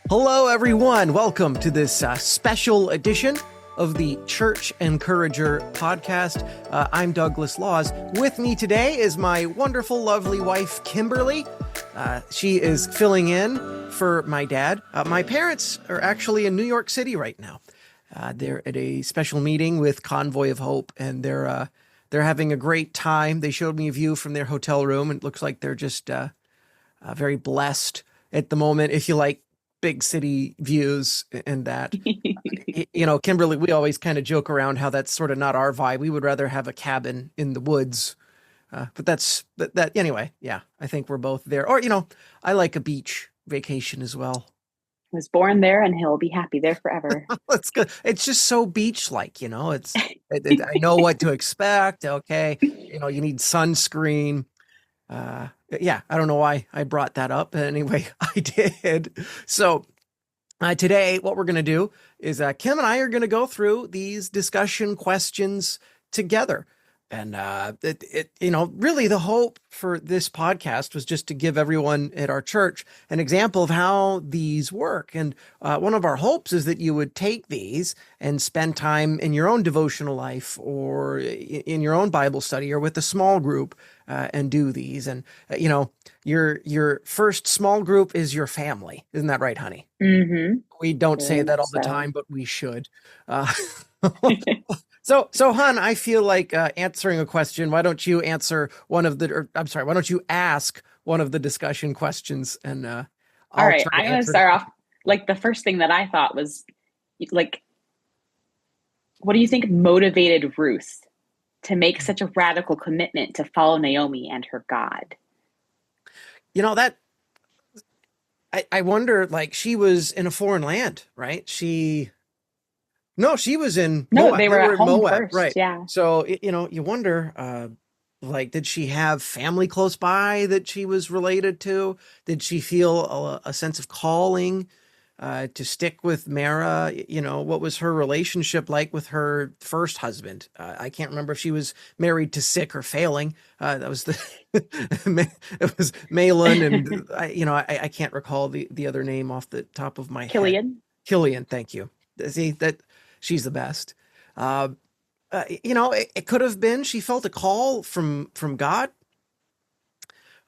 Hello, everyone. Welcome to this special edition of the Church Encourager podcast. I'm Douglas Laws. With me today is my wonderful, lovely wife, Kimberly. She is filling in for my dad. My parents are actually in New York City right now. They're at a special meeting with Convoy of Hope, and they're having a great time. They showed me a view from their hotel room, and it looks like they're just very blessed at the moment. If you like big city views and that, Kimberly, we always kind of joke around how that's sort of not our vibe. We would rather have a cabin in the woods. But that anyway. Yeah, I think we're both there. Or, I like a beach vacation as well. Was born there and he'll be happy there forever. That's good. It's just so beach-like, I know what to expect. Okay. You need sunscreen. Yeah, I don't know why I brought that up. But anyway, I did. So today, what we're going to do is Kim and I are going to go through these discussion questions together. And, really the hope for this podcast was just to give everyone at our church an example of how these work. And one of our hopes is that you would take these and spend time in your own devotional life or in your own Bible study or with a small group and do these. And, your first small group is your family. Isn't that right, honey? Mm-hmm. We don't say that all the time, but we should. So, hon, I feel like answering a question. Why don't you answer why don't you ask one of the discussion questions? And all right, I'm going to start off. Like the first thing that I thought was, like, what do you think motivated Ruth to make such a radical commitment to follow Naomi and her God? That I wonder. Like, she was in a foreign land, right? No, she was in Moab. No, they were at home Moab, first, right? yeah. So, you wonder, did she have family close by that she was related to? Did she feel a sense of calling to stick with Mara? What was her relationship like with her first husband? I can't remember if she was married to sick or failing. That was it was Malin, and I can't recall the other name off the top of my head. Killian, thank you. See that. She's the best. It could have been she felt a call from God.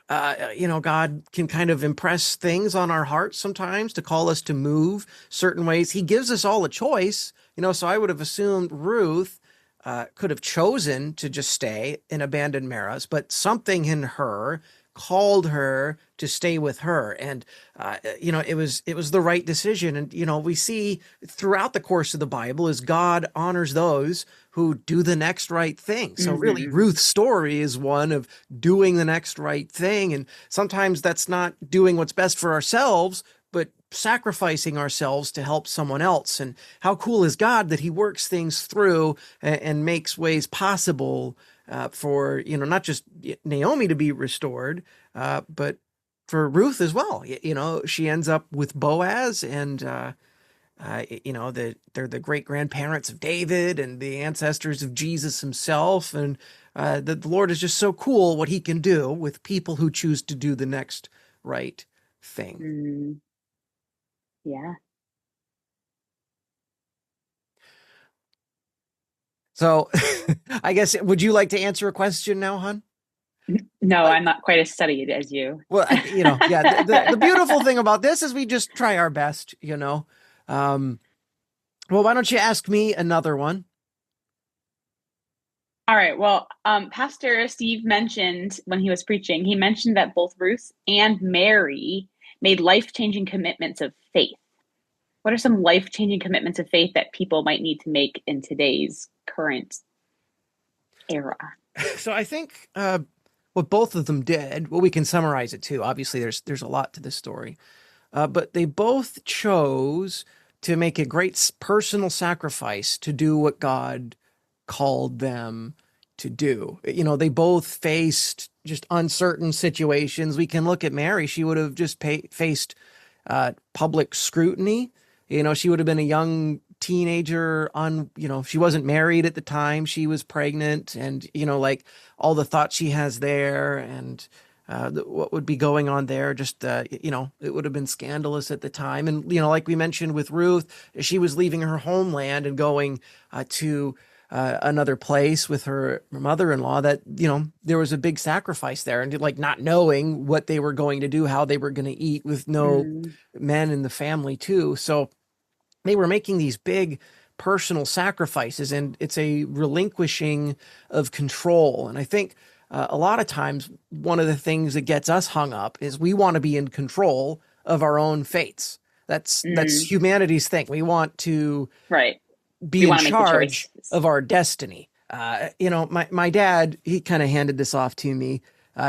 God can kind of impress things on our hearts sometimes to call us to move certain ways. He gives us all a choice, so I would have assumed Ruth could have chosen to just stay and abandon Mara's, but something in her called her to stay with her. And, it was the right decision. And, we see throughout the course of the Bible is God honors those who do the next right thing. So really Ruth's story is one of doing the next right thing. And sometimes that's not doing what's best for ourselves, but sacrificing ourselves to help someone else. And how cool is God that he works things through and makes ways possible for, not just Naomi to be restored, but for Ruth as well. She ends up with Boaz, and, they're the great grandparents of David and the ancestors of Jesus himself. And the Lord is just so cool what he can do with people who choose to do the next right thing. Mm-hmm. Yeah. So I guess, would you like to answer a question now, hon? No, I'm not quite as studied as you. Well, yeah, the beautiful thing about this is we just try our best, well, why don't you ask me another one? All right. Well, Pastor Steve mentioned when he was preaching, he mentioned that both Ruth and Mary made life-changing commitments of faith. What are some life-changing commitments of faith that people might need to make in today's current era? So I think what both of them did, well, we can summarize it too. Obviously, there's a lot to this story, but they both chose to make a great personal sacrifice to do what God called them to do. They both faced just uncertain situations. We can look at Mary. She would have just faced public scrutiny. She would have been a young teenager she wasn't married at the time. She was pregnant, and, like all the thoughts she has there. And, what would be going on there. Just, it would have been scandalous at the time. And, like we mentioned with Ruth, she was leaving her homeland and going to another place with her mother-in-law that, there was a big sacrifice there and like not knowing what they were going to do, how they were going to eat with no Mm, men in the family too. So they were making these big personal sacrifices and it's a relinquishing of control. And I think a lot of times one of the things that gets us hung up is we want to be in control of our own fates. That's mm, humanity's thing. We want to right. be We in want to make the charge choices. of our destiny. My dad, he kind of handed this off to me.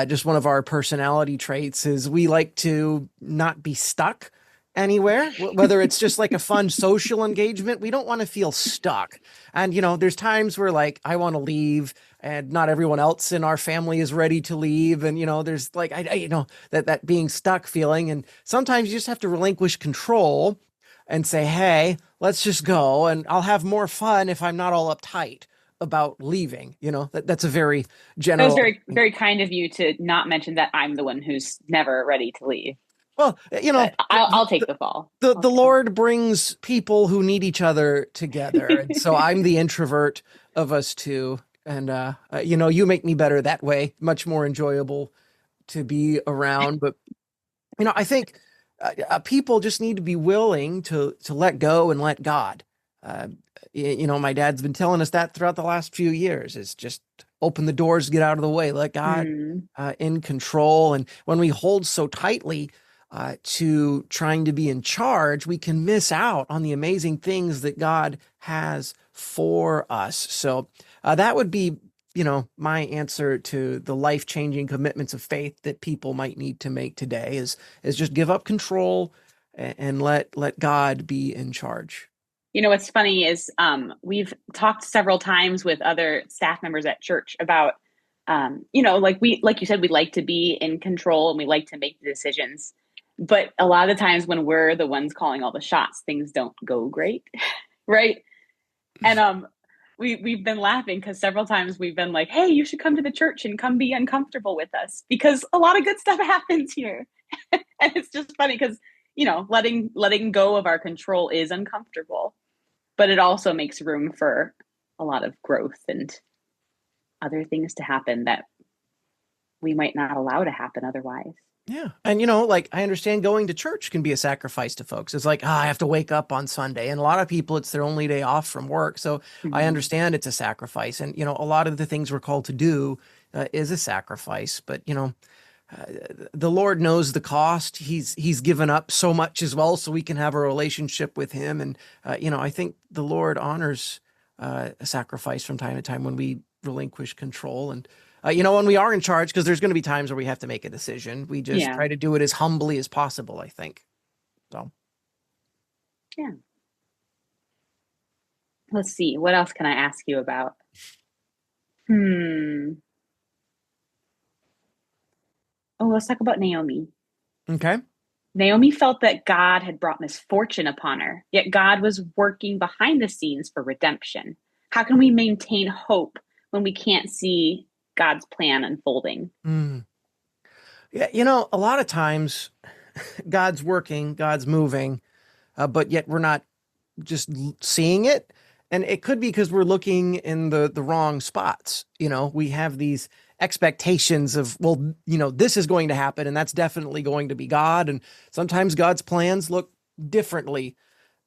Just one of our personality traits is we like to not be stuck anywhere, whether it's just like a fun social engagement. We don't want to feel stuck. And, there's times where like I want to leave and not everyone else in our family is ready to leave. And, there's like, that being stuck feeling. And sometimes you just have to relinquish control and say, hey, let's just go and I'll have more fun if I'm not all uptight about leaving. That's a very That was general. very, very kind of you to not mention that I'm the one who's never ready to leave. Well, But I'll take the fall. I'll the take the Lord brings people who need each other together. And so fall. I'm the introvert of us two. And, you make me better that way, much more enjoyable to be around. But, I think people just need to be willing to let go and let God. Uh, my dad's been telling us that throughout the last few years is just open the doors, get out of the way, let God Mm. in control. And when we hold so tightly to trying to be in charge, we can miss out on the amazing things that God has for us. So that would be, my answer to the life-changing commitments of faith that people might need to make today is just give up control and let God be in charge. What's funny is we've talked several times with other staff members at church about like you said, we like to be in control and we like to make the decisions. But a lot of the times when we're the ones calling all the shots, things don't go great. Right. And we've been laughing because several times we've been like, hey, you should come to the church and come be uncomfortable with us because a lot of good stuff happens here. And it's just funny because letting go of our control is uncomfortable, but it also makes room for a lot of growth and other things to happen that we might not allow to happen otherwise. Yeah. And, like I understand going to church can be a sacrifice to folks. It's like, I have to wake up on Sunday. And a lot of people, it's their only day off from work. So I Mm-hmm. understand it's a sacrifice. And, a lot of the things we're called to do is a sacrifice. But, uh, the Lord knows the cost. He's given up so much as well so we can have a relationship with him. And, I think the Lord honors a sacrifice from time to time when we relinquish control. And when we are in charge, because there's going to be times where we have to make a decision, we just Yeah. try to do it as humbly as possible, I think. So, Yeah. Let's see. What else can I ask you about? Hmm. Oh, let's talk about Naomi. okay. Naomi felt that God had brought misfortune upon her, yet God was working behind the scenes for redemption. How can we maintain hope when we can't see God's plan unfolding? Mm. Yeah, a lot of times God's working, God's moving, but yet we're not just seeing it. And it could be because we're looking in the wrong spots. We have these expectations of, well, this is going to happen and that's definitely going to be God. And sometimes God's plans look differently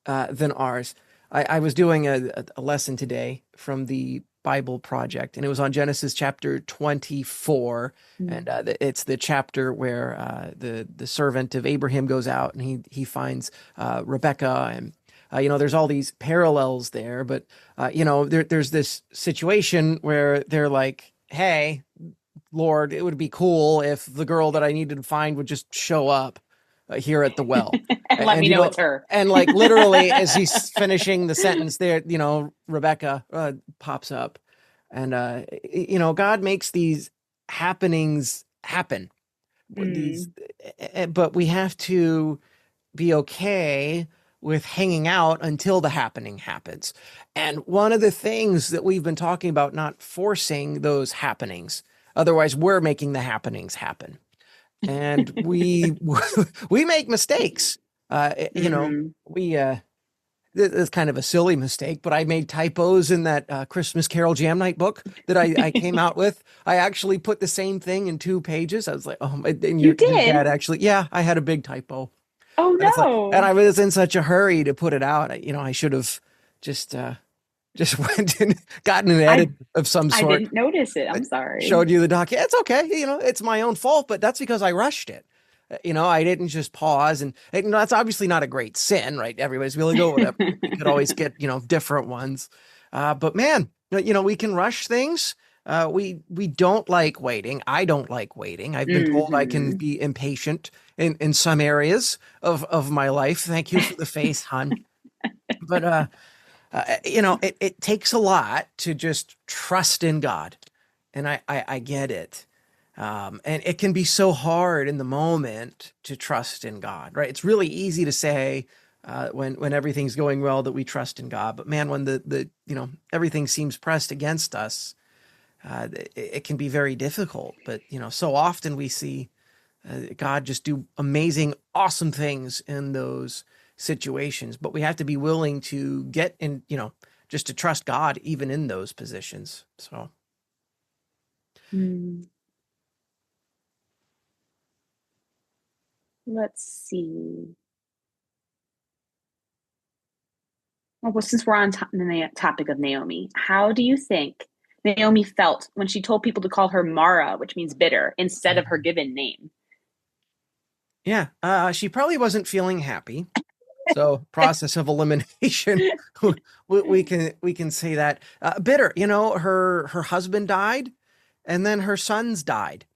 than ours. I was doing a lesson today from the Bible Project, and it was on Genesis chapter 24, Mm. and it's the chapter where the servant of Abraham goes out and he finds Rebecca, and there's all these parallels there, but there's this situation where they're like, "Hey, Lord, it would be cool if the girl that I needed to find would just show up here at the well." And let And, me know it's her. and like literally as he's finishing the sentence there, Rebecca pops up and, God makes these happenings happen. These, Mm. but we have to be okay with hanging out until the happening happens. And one of the things that we've been talking about, not forcing those happenings, otherwise we're making the happenings happen. and we we make mistakes. You know, Hmm. we it's kind of a silly mistake, but I made typos in that Christmas Carol Jam Night book that I came out with. I actually put the same thing in 2 pages. I was like, oh, and You your did? dad actually, yeah, I had a big typo. Oh And it's like, and no. I was in such a hurry to put it out. You know, I should have just just went and gotten an edit I of some I sort. didn't notice it. I I'm sorry. showed you the doc. Yeah, it's okay. You know, it's my own fault, but that's because I rushed it. You know, I didn't just pause and that's obviously not a great sin, right? Everybody's really go whatever. You could always get, different ones. But man, we can rush things. We don't like waiting. I don't like waiting. I've been told I can Hmm. be impatient in some areas of my life. Thank you for the face, hon. But it takes a lot to just trust in God, and I get it. And it can be so hard in the moment to trust in God, right? It's really easy to say when everything's going well that we trust in God, but man, when the everything seems pressed against us, it can be very difficult. But so often we see God just do amazing, awesome things in those situations. But we have to be willing to get in, just to trust God even in those positions. So Hmm. Let's see. Well, since we're on the topic of Naomi, how do you think Naomi felt when she told people to call her Mara, which means bitter, instead of her given name? yeah, she probably wasn't feeling happy. So process of elimination, we can say that bitter. Her husband died, and then her sons died,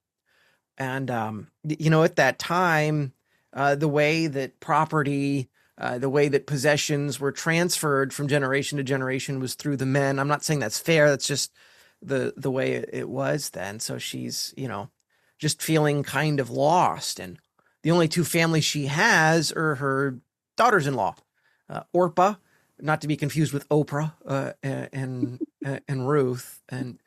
and at that time, the way that property, the way that possessions were transferred from generation to generation was through the men. I'm not saying that's fair. That's just the way it was then. So she's just feeling kind of lost, and the only two families she has are her daughters-in-law, Orpah, not to be confused with Oprah, and Ruth, and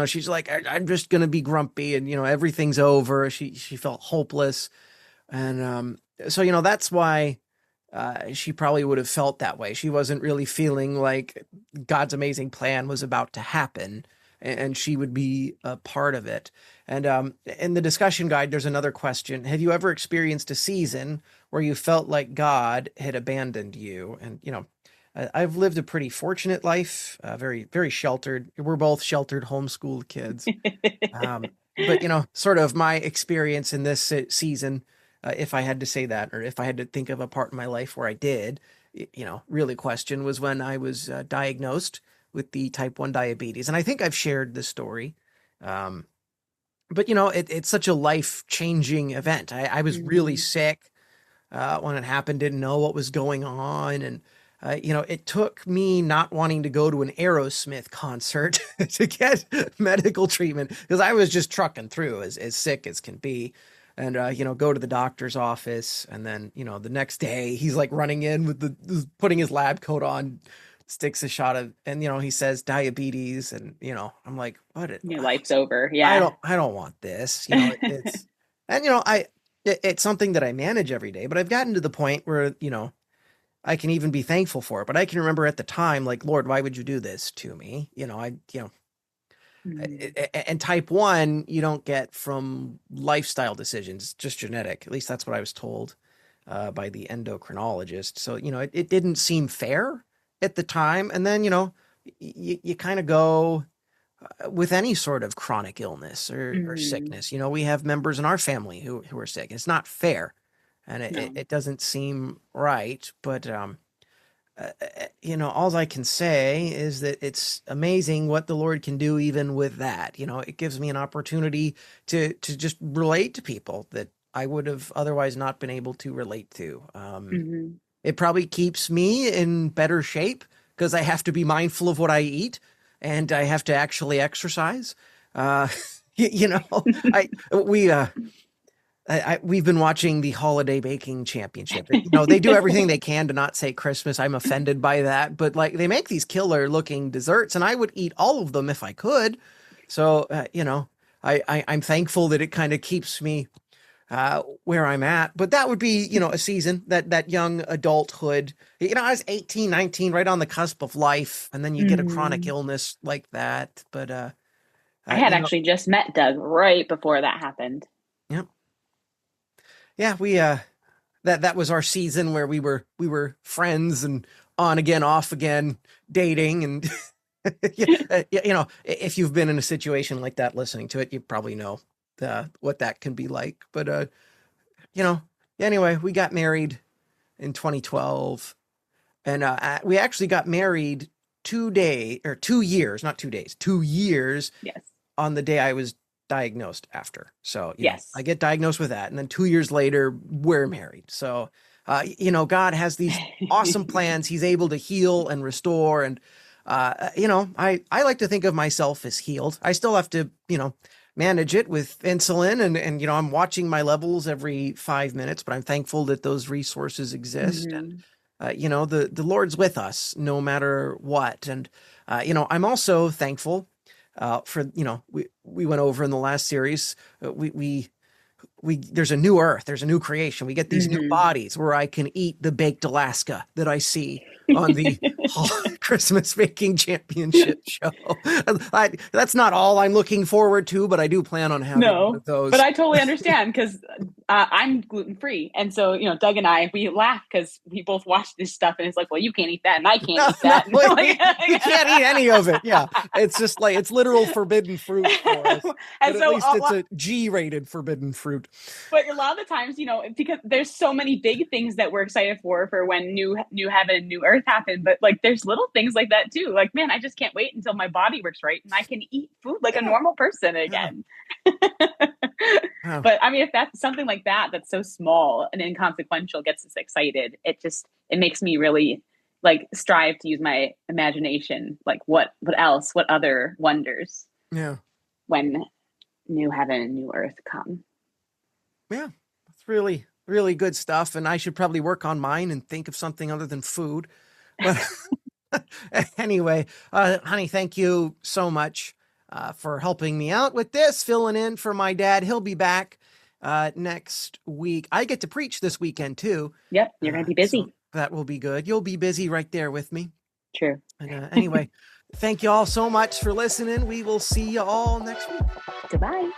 she's like, I'm just gonna be grumpy, and everything's over. She felt hopeless, and so that's why she probably would have felt that way. She wasn't really feeling like God's amazing plan was about to happen, and she would be a part of it. And in the discussion guide, there's another question: have you ever experienced a season where you felt like God had abandoned you? And I've lived a pretty fortunate life, very very sheltered. We're both sheltered, homeschooled kids. But sort of my experience in this season, if I had to say that, or if I had to think of a part in my life where I did, really question, was when I was diagnosed with the type 1 diabetes. And I think I've shared this story. Um, but it's such a life changing event. I was really Mm. sick when it happened, didn't know what was going on. And, it took me not wanting to go to an Aerosmith concert to get medical treatment because I was just trucking through as sick as can be. And, go to the doctor's office. And then, the next day he's like running in with putting his lab coat on, sticks a shot of, and, he says diabetes. And, I'm like, what? Your life's over. I Yeah. don't I don't want this. It's and it's something that I manage every day, but I've gotten to the point where, I can even be thankful for it. But I can remember at the time, like, Lord, why would you do this to me? Mm. And type 1 you don't get from lifestyle decisions, it's just genetic. At least that's what I was told by the endocrinologist. So, it didn't seem fair at the time. And then, you kind of go with any sort of chronic illness or Mm. sickness. We have members in our family who are sick. It's not fair, and No. it doesn't seem right. But all I can say is that it's amazing what the Lord can do even with that. It gives me an opportunity to just relate to people that I would have otherwise not been able to relate to. Hmm. It probably keeps me in better shape because I have to be mindful of what I eat and I have to actually exercise. Uh, you know, I we we've been watching the holiday baking championship. They do everything they can to not say Christmas. I'm offended by that, but like they make these killer looking desserts, and I would eat all of them if I could. So I'm thankful that it kind of keeps me where I'm at. But that would be, a season, that young adulthood. I was 18, 19, right on the cusp of life, and then you get a chronic Mhm. illness like that. But I had you know, actually just met Doug right before that happened. yeah, yeah, we that was our season where we were friends and on again, off again, dating and yeah, if you've been in a situation like that, listening to it, you probably know what that can be like. But you know, anyway, we got married in 2012, and we actually got married 2 years, not 2 days, 2 years Yes. on the day I was diagnosed after. So, I Yes. get diagnosed with that. And then 2 years later, we're married. So, God has these awesome plans. He's able to heal and restore. And, I like to think of myself as healed. I still have to, manage it with insulin and, I'm watching my levels every 5 minutes, but I'm thankful that those resources exist. And, Hmm. the Lord's with us no matter what. And, I'm also thankful for we went over in the last series. We there's a new earth, there's a new creation. We get these new Hmm. bodies where I can eat the baked Alaska that I see on the Christmas Baking Championship show. That's not all I'm looking forward to, but I do plan on having one No, of but those. I totally understand because I'm gluten free, and so Doug and I we laugh because we both watch this stuff, and it's like, well, you can't eat that, and I can't No, eat no, that. Like, you can't eat any of it. Yeah, it's just like it's literal forbidden fruit for us, but and at so least it's a G-rated forbidden fruit. but a lot of the times, because there's so many big things that we're excited for when new heaven and new earth happen. But like, there's little things like that too. Like, man, I just can't wait until my body works right and I can eat food like a Yeah, normal person yeah. again. Wow. But I mean, if that's something like that's so small and inconsequential gets us excited, it makes me really like strive to use my imagination. Like, what else? What other wonders Yeah, when new heaven and new earth come? yeah. It's really, really good stuff, and I should probably work on mine and think of something other than food. But anyway, honey, thank you so much for helping me out with this, filling in for my dad. He'll be back next week. I get to preach this weekend too, Yep, you're going to be so busy. that will be good. You'll be busy right there with me. True. And anyway, thank you all so much for listening. We will see you all next week. Goodbye.